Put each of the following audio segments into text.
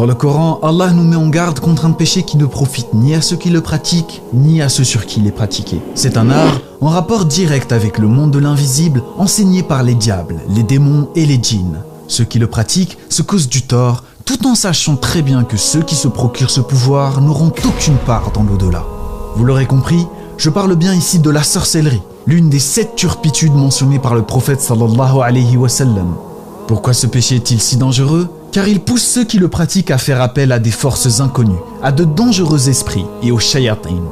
Dans le Coran, Allah nous met en garde contre un péché qui ne profite ni à ceux qui le pratiquent, ni à ceux sur qui il est pratiqué. C'est un art en rapport direct avec le monde de l'invisible, enseigné par les diables, les démons et les djinns. Ceux qui le pratiquent se causent du tort, tout en sachant très bien que ceux qui se procurent ce pouvoir n'auront aucune part dans l'au-delà. Vous l'aurez compris, je parle bien ici de la sorcellerie, l'une des 7 turpitudes mentionnées par le prophète sallallahu alayhi wa sallam. Pourquoi ce péché est-il si dangereux ? Car il pousse ceux qui le pratiquent à faire appel à des forces inconnues, à de dangereux esprits et aux shayatin.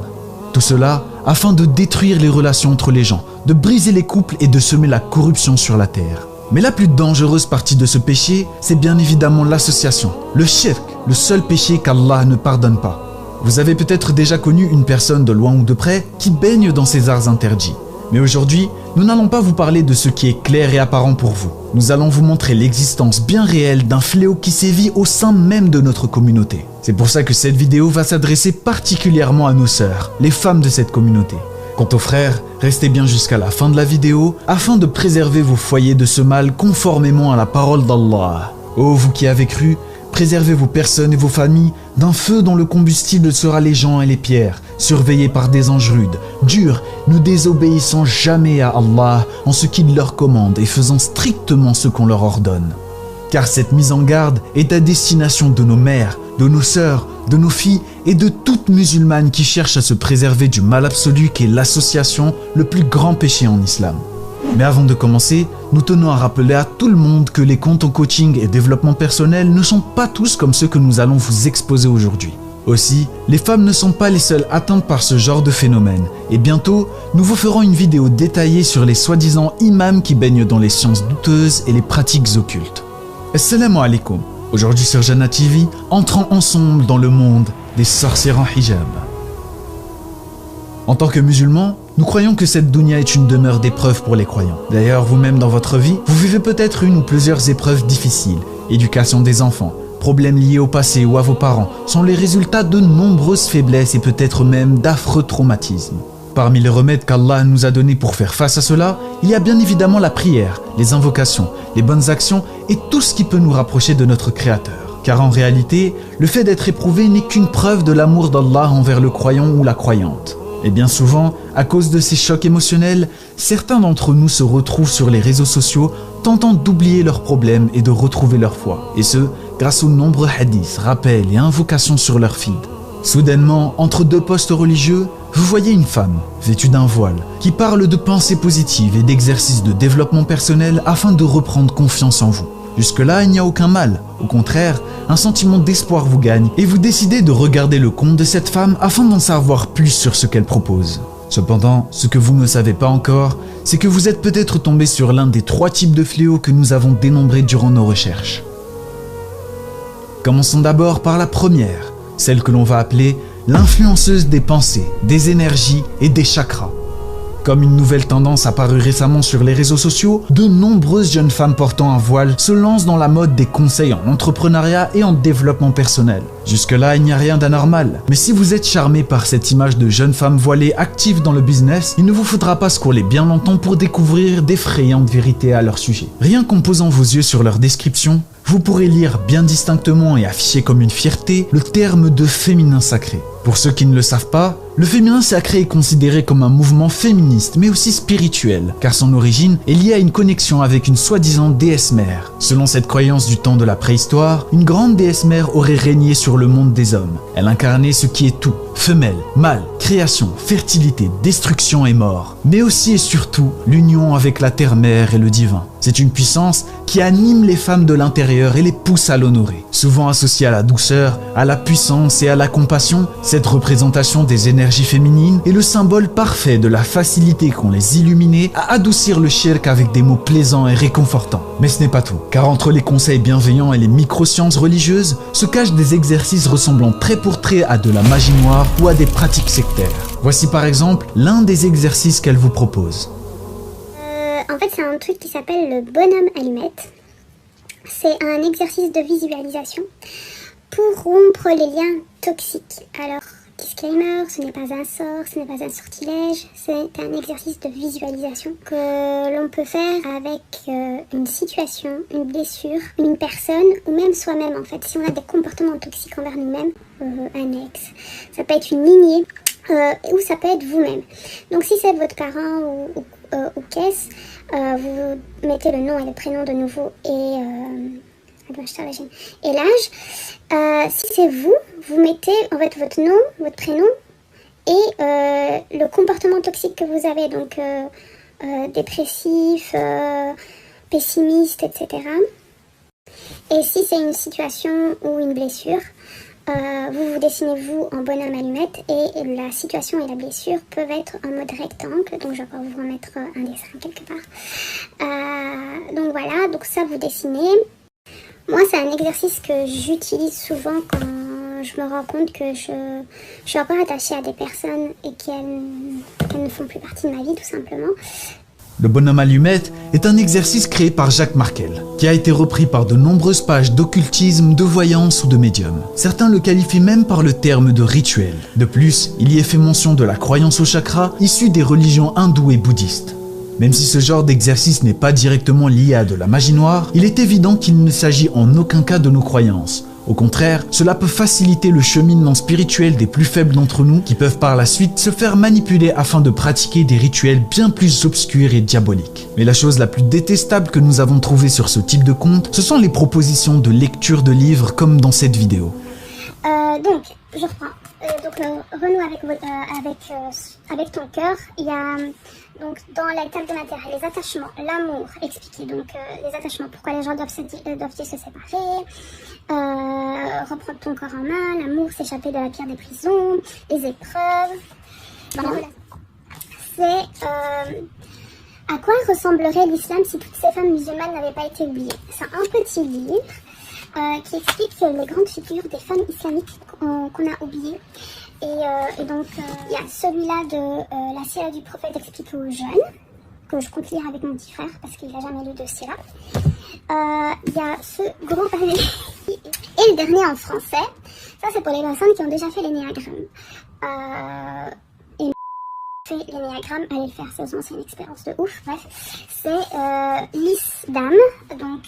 Tout cela afin de détruire les relations entre les gens, de briser les couples et de semer la corruption sur la terre. Mais la plus dangereuse partie de ce péché, c'est bien évidemment l'association, le shirk, le seul péché qu'Allah ne pardonne pas. Vous avez peut-être déjà connu une personne de loin ou de près qui baigne dans ces arts interdits. Mais aujourd'hui, nous n'allons pas vous parler de ce qui est clair et apparent pour vous. Nous allons vous montrer l'existence bien réelle d'un fléau qui sévit au sein même de notre communauté. C'est pour ça que cette vidéo va s'adresser particulièrement à nos sœurs, les femmes de cette communauté. Quant aux frères, restez bien jusqu'à la fin de la vidéo afin de préserver vos foyers de ce mal conformément à la parole d'Allah. Ô vous qui avez cru, préservez vos personnes et vos familles d'un feu dont le combustible sera les gens et les pierres, surveillés par des anges rudes, durs, ne désobéissant jamais à Allah en ce qu'il leur commande et faisant strictement ce qu'on leur ordonne. Car cette mise en garde est à destination de nos mères, de nos sœurs, de nos filles et de toutes musulmanes qui cherchent à se préserver du mal absolu qu'est l'association, le plus grand péché en islam. Mais avant de commencer, nous tenons à rappeler à tout le monde que les comptes en coaching et développement personnel ne sont pas tous comme ceux que nous allons vous exposer aujourd'hui. Aussi, les femmes ne sont pas les seules atteintes par ce genre de phénomène. Et bientôt, nous vous ferons une vidéo détaillée sur les soi-disant imams qui baignent dans les sciences douteuses et les pratiques occultes. Assalamu alaikum. Aujourd'hui sur Jannah TV, entrons ensemble dans le monde des sorcières en hijab. En tant que musulmans, nous croyons que cette dunya est une demeure d'épreuves pour les croyants. D'ailleurs, vous-même dans votre vie, vous vivez peut-être une ou plusieurs épreuves difficiles. Éducation des enfants, problèmes liés au passé ou à vos parents sont les résultats de nombreuses faiblesses et peut-être même d'affreux traumatismes. Parmi les remèdes qu'Allah nous a donnés pour faire face à cela, il y a bien évidemment la prière, les invocations, les bonnes actions et tout ce qui peut nous rapprocher de notre Créateur. Car en réalité, le fait d'être éprouvé n'est qu'une preuve de l'amour d'Allah envers le croyant ou la croyante. Et bien souvent, à cause de ces chocs émotionnels, certains d'entre nous se retrouvent sur les réseaux sociaux tentant d'oublier leurs problèmes et de retrouver leur foi. Et ce, grâce aux nombreux hadiths, rappels et invocations sur leur feed. Soudainement, entre 2 posts religieux, vous voyez une femme, vêtue d'un voile, qui parle de pensées positives et d'exercices de développement personnel afin de reprendre confiance en vous. Jusque-là, il n'y a aucun mal. Au contraire, un sentiment d'espoir vous gagne et vous décidez de regarder le compte de cette femme afin d'en savoir plus sur ce qu'elle propose. Cependant, ce que vous ne savez pas encore, c'est que vous êtes peut-être tombé sur l'un des 3 types de fléaux que nous avons dénombrés durant nos recherches. Commençons d'abord par la première, celle que l'on va appeler l'influenceuse des pensées, des énergies et des chakras. Comme une nouvelle tendance apparue récemment sur les réseaux sociaux, de nombreuses jeunes femmes portant un voile se lancent dans la mode des conseils en entrepreneuriat et en développement personnel. Jusque-là, il n'y a rien d'anormal. Mais si vous êtes charmé par cette image de jeunes femmes voilées actives dans le business, il ne vous faudra pas scroller bien longtemps pour découvrir d'effrayantes vérités à leur sujet. Rien qu'en posant vos yeux sur leur description, vous pourrez lire bien distinctement et afficher comme une fierté le terme de féminin sacré. Pour ceux qui ne le savent pas, le féminin sacré est considéré comme un mouvement féministe mais aussi spirituel, car son origine est liée à une connexion avec une soi-disant déesse mère. Selon cette croyance du temps de la préhistoire, une grande déesse mère aurait régné sur le monde des hommes. Elle incarnait ce qui est tout, femelle, mâle, création, fertilité, destruction et mort, mais aussi et surtout l'union avec la terre-mère et le divin. C'est une puissance qui anime les femmes de l'intérieur et les pousse à l'honorer. Souvent associée à la douceur, à la puissance et à la compassion, cette représentation des énergies féminines est le symbole parfait de la facilité qu'ont les illuminés à adoucir le shirk avec des mots plaisants et réconfortants. Mais ce n'est pas tout, car entre les conseils bienveillants et les microsciences religieuses se cachent des exercices ressemblant trait pour trait à de la magie noire ou à des pratiques sectaires. Voici par exemple l'un des exercices qu'elle vous propose. En fait, c'est un truc qui s'appelle le bonhomme allumette. C'est un exercice de visualisation pour rompre les liens toxiques. Alors, disclaimer, ce n'est pas un sort, ce n'est pas un sortilège, c'est un exercice de visualisation que l'on peut faire avec une situation, une blessure, une personne ou même soi-même en fait. Si on a des comportements toxiques envers nous-mêmes, un ex, ça peut être une lignée ou ça peut être vous-même. Donc si c'est votre parent ou qu'est-ce, vous mettez le nom et le prénom de nouveau et l'âge. Si c'est vous, vous mettez en fait votre nom, votre prénom et le comportement toxique que vous avez, donc dépressif, pessimiste, etc. Et si c'est une situation ou une blessure, vous dessinez vous en bonhomme allumette et la situation et la blessure peuvent être en mode rectangle, donc je vais vous remettre un dessin quelque part. Donc voilà, donc ça vous dessinez. Moi, c'est un exercice que j'utilise souvent quand je me rends compte que je suis encore attachée à des personnes et qu'elles ne font plus partie de ma vie, tout simplement. Le bonhomme allumette est un exercice créé par Jacques Markel, qui a été repris par de nombreuses pages d'occultisme, de voyance ou de médium. Certains le qualifient même par le terme de rituel. De plus, il y est fait mention de la croyance au chakra issue des religions hindoues et bouddhistes. Même si ce genre d'exercice n'est pas directement lié à de la magie noire, il est évident qu'il ne s'agit en aucun cas de nos croyances. Au contraire, cela peut faciliter le cheminement spirituel des plus faibles d'entre nous qui peuvent par la suite se faire manipuler afin de pratiquer des rituels bien plus obscurs et diaboliques. Mais la chose la plus détestable que nous avons trouvée sur ce type de compte, ce sont les propositions de lecture de livres comme dans cette vidéo. Donc, je reprends. Renoue avec ton cœur. Il y a donc dans la table de matière les attachements, l'amour expliqué. Donc les attachements, pourquoi les gens doivent se séparer, reprendre ton corps en main, l'amour, s'échapper de la pire des prisons, les épreuves. Voilà. C'est à quoi ressemblerait l'islam si toutes ces femmes musulmanes n'avaient pas été oubliées. C'est un petit livre qui explique les grandes figures des femmes islamiques qu'on a oubliées. Et donc, il y a celui-là de la sira du prophète expliquée aux jeunes, que je compte lire avec mon petit frère, parce qu'il n'a jamais lu de sira. Il y a ce gros pavé. Et le dernier en français, ça c'est pour les personnes qui ont déjà fait l'énéagramme. Fait l'énéagramme, allez le faire, sérieusement c'est une expérience de ouf. Bref, c'est lys d'âme, donc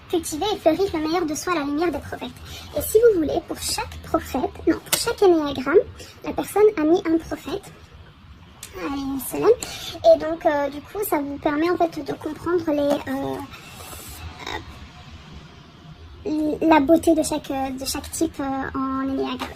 cultiver et fleurir le meilleur de soi à la lumière des prophètes. Et si vous voulez, pour chaque prophète, non, pour chaque énéagramme, la personne a mis un prophète. Et donc du coup ça vous permet en fait de comprendre la beauté de chaque type en énéagramme.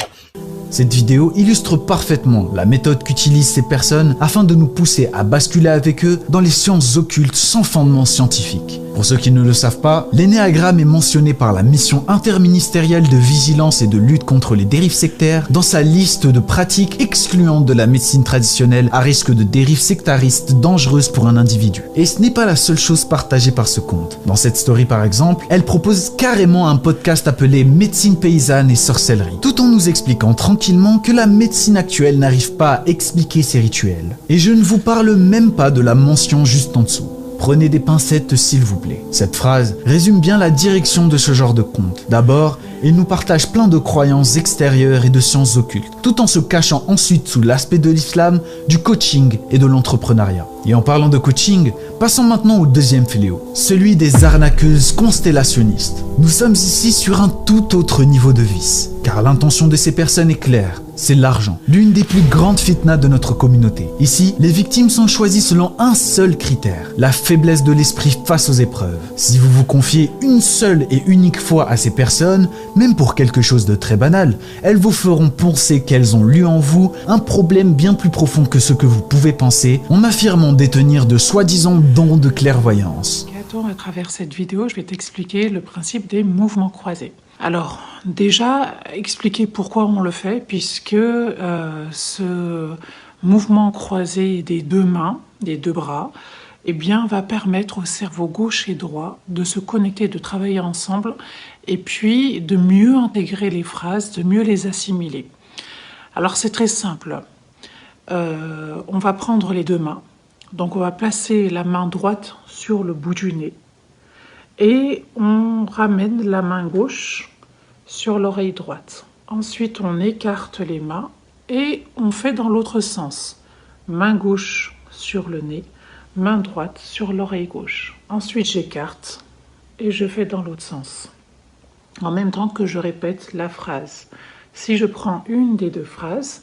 Cette vidéo illustre parfaitement la méthode qu'utilisent ces personnes afin de nous pousser à basculer avec eux dans les sciences occultes sans fondement scientifique. Pour ceux qui ne le savent pas, l'énéagramme est mentionné par la mission interministérielle de vigilance et de lutte contre les dérives sectaires dans sa liste de pratiques excluantes de la médecine traditionnelle à risque de dérives sectaristes dangereuses pour un individu. Et ce n'est pas la seule chose partagée par ce compte. Dans cette story par exemple, elle propose carrément un podcast appelé Médecine paysanne et sorcellerie, tout en nous expliquant tranquillement que la médecine actuelle n'arrive pas à expliquer ces rituels. Et je ne vous parle même pas de la mention juste en dessous. Prenez des pincettes s'il vous plaît. Cette phrase résume bien la direction de ce genre de conte. D'abord, il nous partage plein de croyances extérieures et de sciences occultes, tout en se cachant ensuite sous l'aspect de l'islam, du coaching et de l'entrepreneuriat. Et en parlant de coaching, passons maintenant au deuxième fléau, celui des arnaqueuses constellationnistes. Nous sommes ici sur un tout autre niveau de vice, car l'intention de ces personnes est claire. C'est l'argent, l'une des plus grandes fitnas de notre communauté. Ici, les victimes sont choisies selon un seul critère, la faiblesse de l'esprit face aux épreuves. Si vous vous confiez une seule et unique fois à ces personnes, même pour quelque chose de très banal, elles vous feront penser qu'elles ont lu en vous un problème bien plus profond que ce que vous pouvez penser, en affirmant détenir de soi-disant dons de clairvoyance. À travers cette vidéo, je vais t'expliquer le principe des mouvements croisés. Alors, déjà, expliquer pourquoi on le fait, puisque ce mouvement croisé des deux mains, des deux bras, eh bien, va permettre au cerveau gauche et droit de se connecter, de travailler ensemble, et puis de mieux intégrer les phrases, de mieux les assimiler. Alors, c'est très simple. On va prendre les deux mains. Donc, on va placer la main droite sur le bout du nez et on ramène la main gauche sur l'oreille droite. Ensuite, on écarte les mains et on fait dans l'autre sens. Main gauche sur le nez, main droite sur l'oreille gauche. Ensuite, j'écarte et je fais dans l'autre sens. En même temps que je répète la phrase. Si je prends une des deux phrases,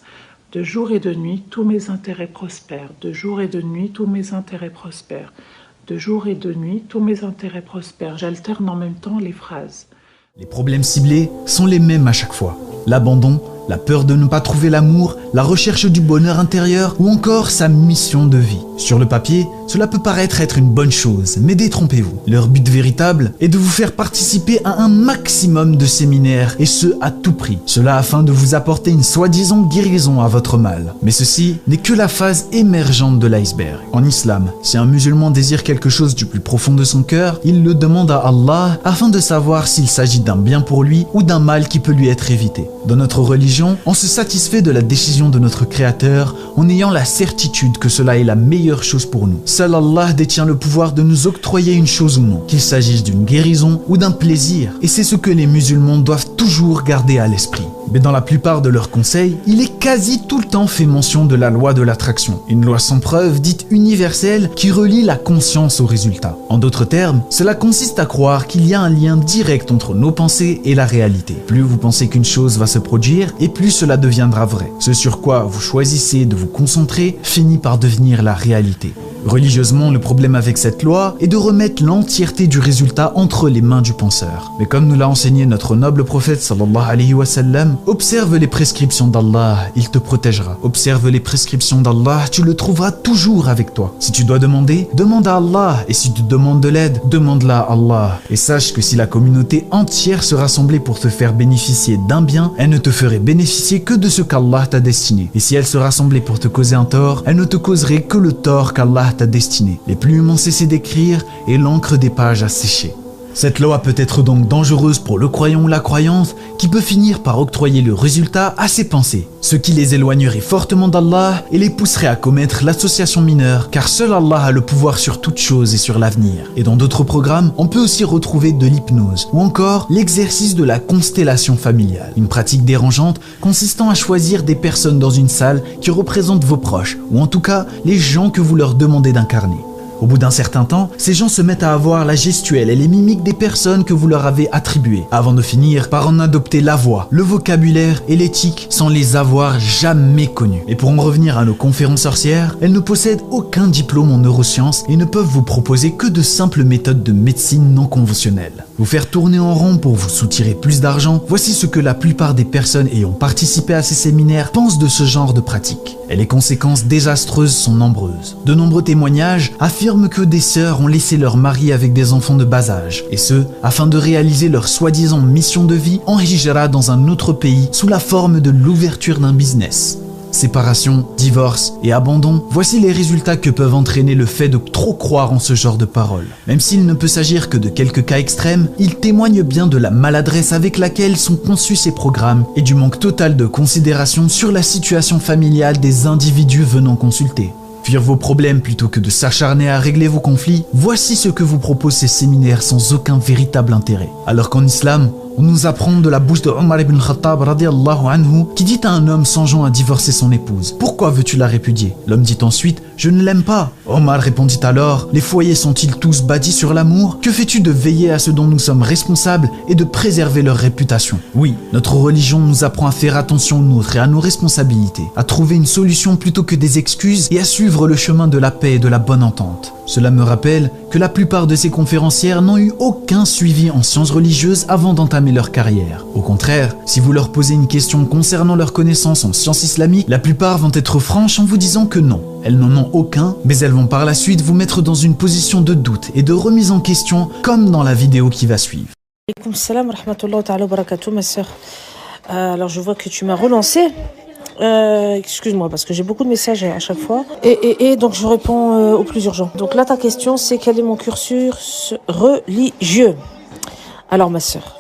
de jour et de nuit, tous mes intérêts prospèrent. De jour et de nuit, tous mes intérêts prospèrent. De jour et de nuit, tous mes intérêts prospèrent. J'alterne en même temps les phrases. Les problèmes ciblés sont les mêmes à chaque fois. L'abandon, la peur de ne pas trouver l'amour, la recherche du bonheur intérieur ou encore sa mission de vie. Sur le papier, cela peut paraître être une bonne chose, mais détrompez-vous. Leur but véritable est de vous faire participer à un maximum de séminaires et ce à tout prix. Cela afin de vous apporter une soi-disant guérison à votre mal. Mais ceci n'est que la phase émergente de l'iceberg. En islam, si un musulman désire quelque chose du plus profond de son cœur, il le demande à Allah afin de savoir s'il s'agit d'un bien pour lui ou d'un mal qui peut lui être évité. Dans notre religion, on se satisfait de la décision de notre Créateur en ayant la certitude que cela est la meilleure chose pour nous. Seul Allah détient le pouvoir de nous octroyer une chose ou non, qu'il s'agisse d'une guérison ou d'un plaisir, et c'est ce que les musulmans doivent toujours garder à l'esprit. Mais dans la plupart de leurs conseils, il est quasi tout le temps fait mention de la loi de l'attraction, une loi sans preuve dite universelle qui relie la conscience au résultat. En d'autres termes, cela consiste à croire qu'il y a un lien direct entre nos pensées et la réalité. Plus vous pensez qu'une chose va se produire, et plus cela deviendra vrai. Ce sur quoi vous choisissez de vous concentrer finit par devenir la réalité. Religieusement, le problème avec cette loi est de remettre l'entièreté du résultat entre les mains du penseur. Mais comme nous l'a enseigné notre noble prophète sallallahu alayhi wa sallam, observe les prescriptions d'Allah, il te protégera. Observe les prescriptions d'Allah, tu le trouveras toujours avec toi. Si tu dois demander, demande à Allah. Et si tu demandes de l'aide, demande-la à Allah. Et sache que si la communauté entière se rassemblait pour te faire bénéficier d'un bien, elle ne te ferait bénéficier que de ce qu'Allah t'a destiné. Et si elle se rassemblait pour te causer un tort, elle ne te causerait que le tort qu'Allah t'a destiné. Les plumes ont cessé d'écrire et l'encre des pages a séché. Cette loi peut être donc dangereuse pour le croyant ou la croyante qui peut finir par octroyer le résultat à ses pensées, ce qui les éloignerait fortement d'Allah et les pousserait à commettre l'association mineure car seul Allah a le pouvoir sur toute chose et sur l'avenir. Et dans d'autres programmes, on peut aussi retrouver de l'hypnose ou encore l'exercice de la constellation familiale, une pratique dérangeante consistant à choisir des personnes dans une salle qui représentent vos proches ou en tout cas les gens que vous leur demandez d'incarner. Au bout d'un certain temps, ces gens se mettent à avoir la gestuelle et les mimiques des personnes que vous leur avez attribuées, avant de finir par en adopter la voix, le vocabulaire et l'éthique sans les avoir jamais connus. Et pour en revenir à nos conférences sorcières, elles ne possèdent aucun diplôme en neurosciences et ne peuvent vous proposer que de simples méthodes de médecine non conventionnelles. Vous faire tourner en rond pour vous soutirer plus d'argent, voici ce que la plupart des personnes ayant participé à ces séminaires pensent de ce genre de pratique. Et les conséquences désastreuses sont nombreuses. De nombreux témoignages affirment que des sœurs ont laissé leur mari avec des enfants de bas âge, et ce, afin de réaliser leur soi-disant mission de vie en hijra dans un autre pays sous la forme de l'ouverture d'un business. Séparation, divorce et abandon, voici les résultats que peuvent entraîner le fait de trop croire en ce genre de paroles. Même s'il ne peut s'agir que de quelques cas extrêmes, ils témoignent bien de la maladresse avec laquelle sont conçus ces programmes et du manque total de considération sur la situation familiale des individus venant consulter. Fuir vos problèmes plutôt que de s'acharner à régler vos conflits, voici ce que vous proposent ces séminaires sans aucun véritable intérêt. Alors qu'en islam, on nous apprend de la bouche de Omar ibn Khattab radiyallahu anhu qui dit à un homme songeant à divorcer son épouse: « Pourquoi veux-tu la répudier ?» L'homme dit ensuite: « Je ne l'aime pas. » Omar répondit alors: « Les foyers sont-ils tous bâtis sur l'amour? Que fais-tu de veiller à ce dont nous sommes responsables et de préserver leur réputation ?» Oui, notre religion nous apprend à faire attention aux nôtres et à nos responsabilités, à trouver une solution plutôt que des excuses et à suivre le chemin de la paix et de la bonne entente. Cela me rappelle que la plupart de ces conférencières n'ont eu aucun suivi en sciences religieuses avant d'entamer leur carrière. Au contraire, si vous leur posez une question concernant leurs connaissances en sciences islamiques, la plupart vont être franches en vous disant que non, elles n'en ont aucun, mais elles vont par la suite vous mettre dans une position de doute et de remise en question, comme dans la vidéo qui va suivre. Alaykoum salam wa rahmatullahi ta'ala wa barakatuh, ma sœur. Alors je vois que tu m'as relancé. Excuse-moi parce que j'ai beaucoup de messages à chaque fois et donc je réponds au plus urgent. Donc là ta question c'est quel est mon cursus religieux. Alors ma sœur,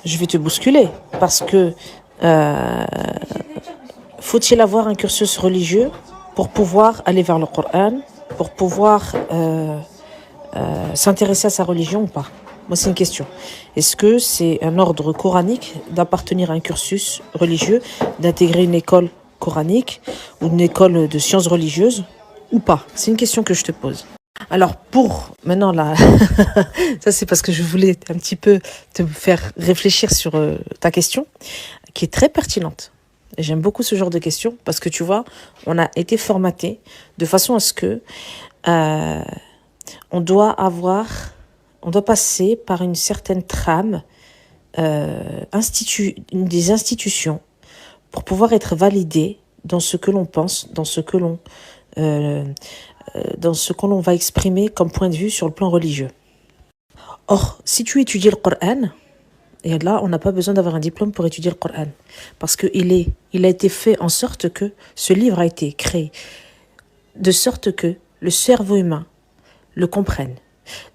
je vais te bousculer parce que faut-il avoir un cursus religieux pour pouvoir aller vers le Coran, pour pouvoir s'intéresser à sa religion ou pas? Moi, c'est une question. Est-ce que c'est un ordre coranique d'appartenir à un cursus religieux, d'intégrer une école coranique ou une école de sciences religieuses ou pas? C'est une question que je te pose. Alors, pour maintenant, là, ça c'est parce que je voulais un petit peu te faire réfléchir sur ta question, qui est très pertinente. Et j'aime beaucoup ce genre de questions parce que tu vois, on a été formaté de façon à ce que on doit passer par une certaine trame, des institutions pour pouvoir être validé dans ce que l'on pense, dans ce que l'on va exprimer comme point de vue sur le plan religieux. Or, si tu étudies le Coran, et là, on n'a pas besoin d'avoir un diplôme pour étudier le Coran, parce qu'il a été fait en sorte que ce livre a été créé, de sorte que le cerveau humain le comprenne,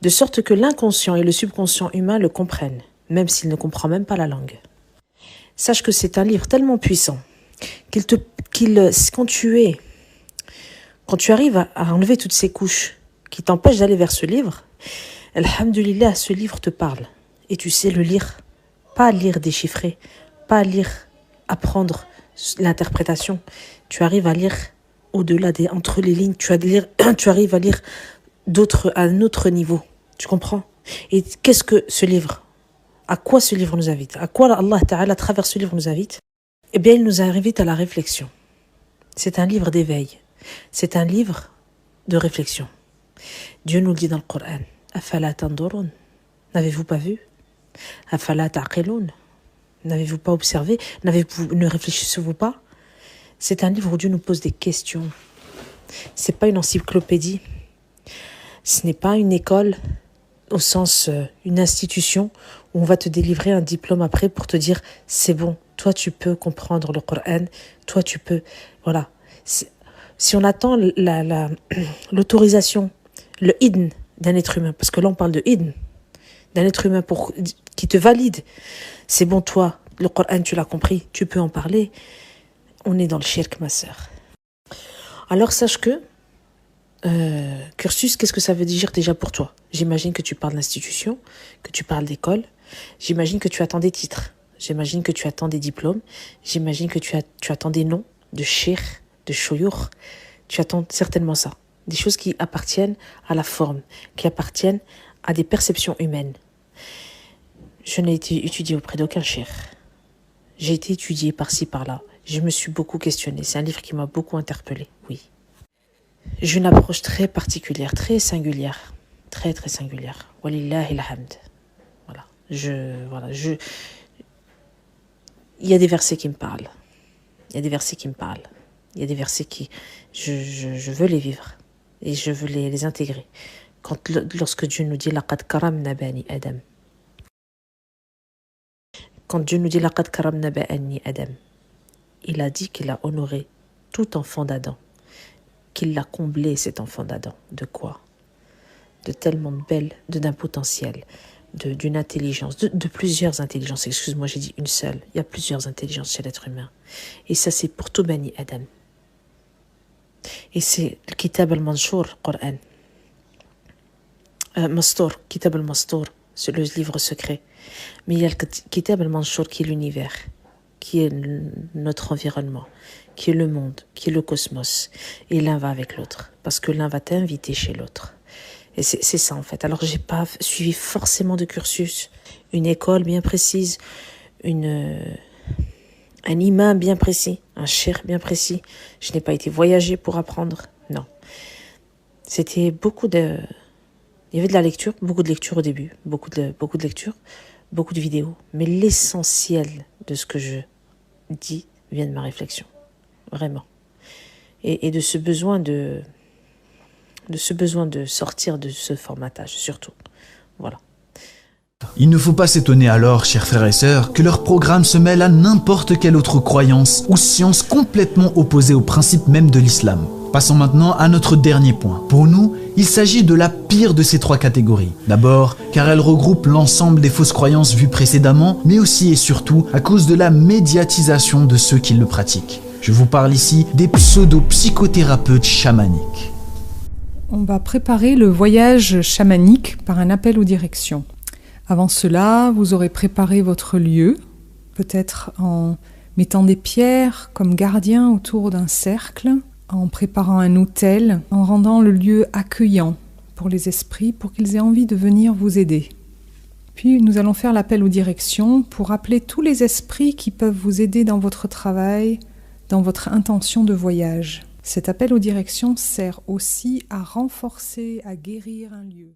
de sorte que l'inconscient et le subconscient humain le comprennent, même s'il ne comprend même pas la langue. Sache que c'est un livre tellement puissant quand tu arrives à enlever toutes ces couches qui t'empêchent d'aller vers ce livre, alhamdoulilah, ce livre te parle. Et tu sais le lire, pas lire déchiffré, pas lire, apprendre l'interprétation. Tu arrives à lire au-delà entre les lignes, tu arrives à lire à un autre niveau. Tu comprends? Et qu'est-ce que ce livre? À quoi ce livre nous invite? À quoi Allah Ta'ala, à travers ce livre, nous invite? Eh bien, il nous invite à la réflexion. C'est un livre d'éveil. C'est un livre de réflexion. Dieu nous le dit dans le Coran. Afala tandurun. N'avez-vous pas vu? Afala taqilun. N'avez-vous pas observé? Ne réfléchissez-vous pas? C'est un livre où Dieu nous pose des questions. C'est pas une encyclopédie. Ce n'est pas une école au sens une institution où on va te délivrer un diplôme après pour te dire c'est bon, toi tu peux comprendre le Coran, toi tu peux, voilà. Si on attend l'autorisation, le idn d'un être humain, parce que là on parle de idn, d'un être humain qui te valide, c'est bon, toi, le Coran tu l'as compris, tu peux en parler, on est dans le shirk, ma sœur. Alors sache que cursus, qu'est-ce que ça veut dire déjà pour toi? J'imagine que tu parles d'institution, que tu parles d'école, j'imagine que tu attends des titres, j'imagine que tu attends des diplômes, j'imagine que tu attends des noms de shir, de shoyour, tu attends certainement ça. Des choses qui appartiennent à la forme, qui appartiennent à des perceptions humaines. Je n'ai été étudiée auprès d'aucun shir. J'ai été étudiée par-ci, par-là. Je me suis beaucoup questionnée. C'est un livre qui m'a beaucoup interpellée, oui. J'ai une approche très particulière, très singulière. Très, très singulière. Walillahi alhamd. Voilà. Il y a des versets qui me parlent. Il y a des versets qui me parlent. Il y a des versets qui... Je veux les vivre. Et je veux les intégrer. Lorsque Dieu nous dit « Laqad karamna bani Adam ». Quand Dieu nous dit « Laqad karamna bani Adam », il a dit qu'il a honoré tout enfant d'Adam. Qu'il l'a comblé, cet enfant d'Adam. De quoi? De tellement d'un potentiel, d'une intelligence, de plusieurs intelligences. Excuse-moi, j'ai dit une seule. Il y a plusieurs intelligences chez l'être humain. Et ça, c'est pour tout Bani Adam. Et c'est le Kitab al-Manshur, Coran. Mastour, Kitab al-Mastour, c'est le livre secret. Mais il y a le Kitab al-Manshur qui est l'univers, qui est notre environnement, qui est le monde, qui est le cosmos. Et l'un va avec l'autre, parce que l'un va t'inviter chez l'autre. Et c'est ça en fait. Alors j'ai pas suivi forcément de cursus, une école bien précise, un imam bien précis, un cheikh bien précis. Je n'ai pas été voyager pour apprendre, non. C'était il y avait de la lecture, beaucoup de lecture au début, beaucoup de lecture, beaucoup de vidéos. Mais l'essentiel de ce que je dis vient de ma réflexion, vraiment. Et de ce besoin de sortir de ce formatage, surtout. Voilà. Il ne faut pas s'étonner alors, chers frères et sœurs, que leur programme se mêle à n'importe quelle autre croyance ou science complètement opposée au principe même de l'islam. Passons maintenant à notre dernier point. Pour nous, il s'agit de la pire de ces trois catégories. D'abord, car elle regroupe l'ensemble des fausses croyances vues précédemment, mais aussi et surtout à cause de la médiatisation de ceux qui le pratiquent. Je vous parle ici des pseudo-psychothérapeutes chamaniques. On va préparer le voyage chamanique par un appel aux directions. Avant cela, vous aurez préparé votre lieu, peut-être en mettant des pierres comme gardiens autour d'un cercle, en préparant un autel, en rendant le lieu accueillant pour les esprits, pour qu'ils aient envie de venir vous aider. Puis nous allons faire l'appel aux directions pour appeler tous les esprits qui peuvent vous aider dans votre travail, dans votre intention de voyage. Cet appel aux directions sert aussi à renforcer, à guérir un lieu.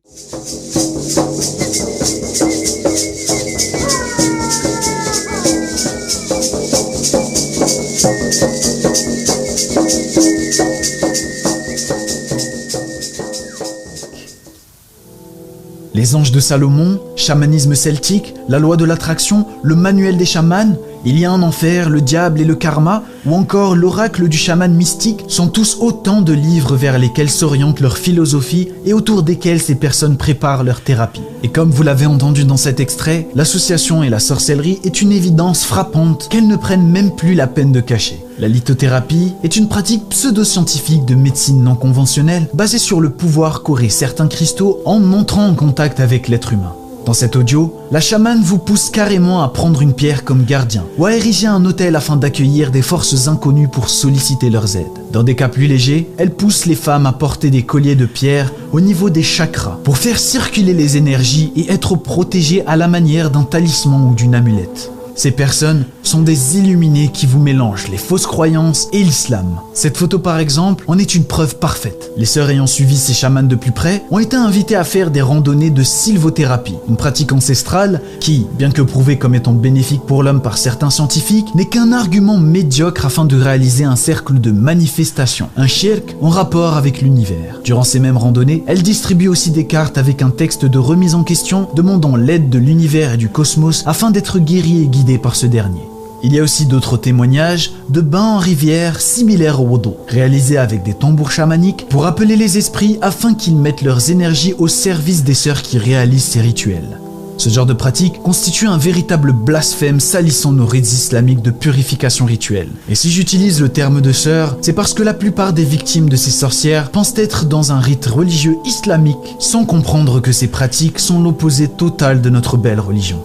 Les anges de Salomon, chamanisme celtique, la loi de l'attraction, le manuel des chamans, il y a un enfer, le diable et le karma, ou encore l'oracle du chaman mystique, sont tous autant de livres vers lesquels s'oriente leur philosophie et autour desquels ces personnes préparent leur thérapie. Et comme vous l'avez entendu dans cet extrait, l'association et la sorcellerie est une évidence frappante qu'elles ne prennent même plus la peine de cacher. La lithothérapie est une pratique pseudo-scientifique de médecine non conventionnelle basée sur le pouvoir qu'auraient certains cristaux en entrant en contact avec l'être humain. Dans cet audio, la chamane vous pousse carrément à prendre une pierre comme gardien ou à ériger un autel afin d'accueillir des forces inconnues pour solliciter leurs aides. Dans des cas plus légers, elle pousse les femmes à porter des colliers de pierre au niveau des chakras pour faire circuler les énergies et être protégées à la manière d'un talisman ou d'une amulette. Ces personnes sont des illuminés qui vous mélangent les fausses croyances et l'islam. Cette photo par exemple en est une preuve parfaite. Les sœurs ayant suivi ces chamans de plus près ont été invitées à faire des randonnées de sylvothérapie, une pratique ancestrale qui, bien que prouvée comme étant bénéfique pour l'homme par certains scientifiques, n'est qu'un argument médiocre afin de réaliser un cercle de manifestation, un shirk en rapport avec l'univers. Durant ces mêmes randonnées, elles distribuent aussi des cartes avec un texte de remise en question demandant l'aide de l'univers et du cosmos afin d'être guéri et guidé par ce dernier. Il y a aussi d'autres témoignages de bains en rivière similaires au wudu, réalisés avec des tambours chamaniques pour appeler les esprits afin qu'ils mettent leurs énergies au service des sœurs qui réalisent ces rituels. Ce genre de pratique constitue un véritable blasphème salissant nos rites islamiques de purification rituelle. Et si j'utilise le terme de sœur, c'est parce que la plupart des victimes de ces sorcières pensent être dans un rite religieux islamique sans comprendre que ces pratiques sont l'opposé total de notre belle religion.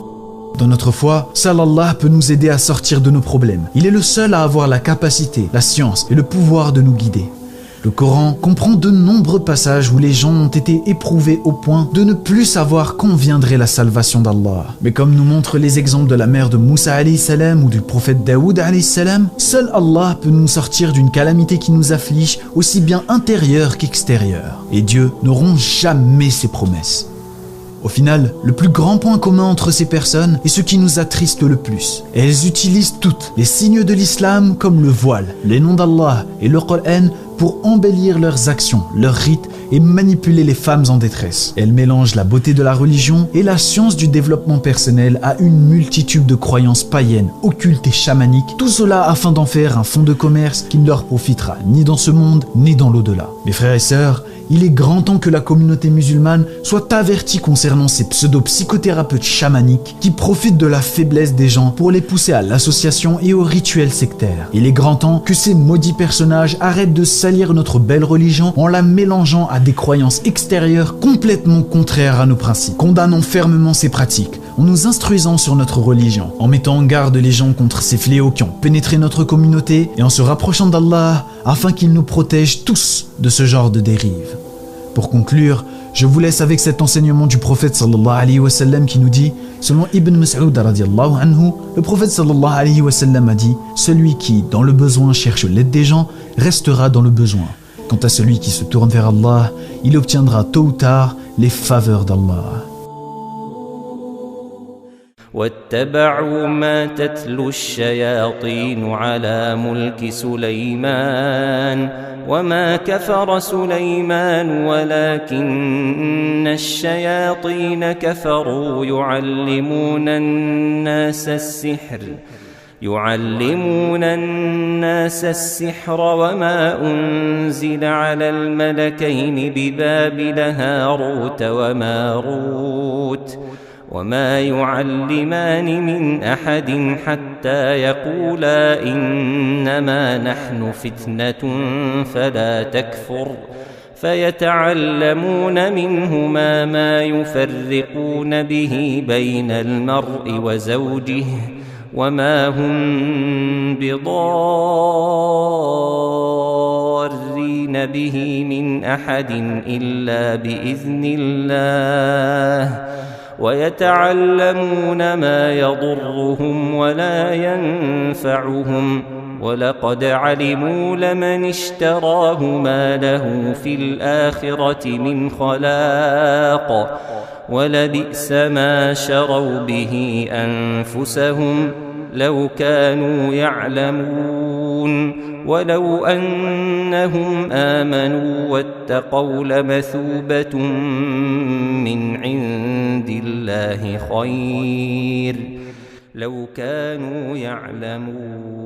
Dans notre foi, seul Allah peut nous aider à sortir de nos problèmes. Il est le seul à avoir la capacité, la science et le pouvoir de nous guider. Le Coran comprend de nombreux passages où les gens ont été éprouvés au point de ne plus savoir quand viendrait la salvation d'Allah. Mais comme nous montrent les exemples de la mère de Moussa alayhi salam ou du prophète Daoud alayhi salam, seul Allah peut nous sortir d'une calamité qui nous afflige aussi bien intérieure qu'extérieure. Et Dieu ne rompt jamais ses promesses. Au final, le plus grand point commun entre ces personnes est ce qui nous attriste le plus. Et elles utilisent toutes les signes de l'islam comme le voile, les noms d'Allah et le Coran pour embellir leurs actions, leurs rites et manipuler les femmes en détresse. Elles mélangent la beauté de la religion et la science du développement personnel à une multitude de croyances païennes, occultes et chamaniques, tout cela afin d'en faire un fonds de commerce qui ne leur profitera ni dans ce monde ni dans l'au-delà. Mes frères et sœurs, il est grand temps que la communauté musulmane soit avertie concernant ces pseudo-psychothérapeutes chamaniques qui profitent de la faiblesse des gens pour les pousser à l'association et aux rituels sectaires. Il est grand temps que ces maudits personnages arrêtent de salir notre belle religion en la mélangeant à des croyances extérieures complètement contraires à nos principes. Condamnons fermement ces pratiques en nous instruisant sur notre religion, en mettant en garde les gens contre ces fléaux qui ont pénétré notre communauté et en se rapprochant d'Allah afin qu'il nous protège tous de ce genre de dérive. Pour conclure, je vous laisse avec cet enseignement du prophète sallallahu alayhi wa sallam qui nous dit, selon Ibn Mas'ud radiyallahu anhu, le prophète sallallahu alayhi wa sallam a dit « Celui qui, dans le besoin, cherche l'aide des gens, restera dans le besoin. Quant à celui qui se tourne vers Allah, il obtiendra tôt ou tard les faveurs d'Allah. » واتبعوا ما تتلو الشياطين على ملك سليمان وما كفر سليمان ولكن الشياطين كفروا يعلمون الناس السحر وما أنزل على الملكين ببابل هاروت وماروت وما يعلمان من أحد حتى يقولا إنما نحن فتنة فيتعلمون منهما ما يفرقون به بين المرء وزوجه وما هم بضارين به من أحد إلا بإذن الله ويتعلمون ما يضرهم ولا ينفعهم ولقد علموا لمن اشتراه ما له في الآخرة من خلاق ولبئس ما شروا به أنفسهم لو كانوا يعلمون ولو أنهم آمنوا واتقوا لمثوبة من عند الله خير لو كانوا يعلمون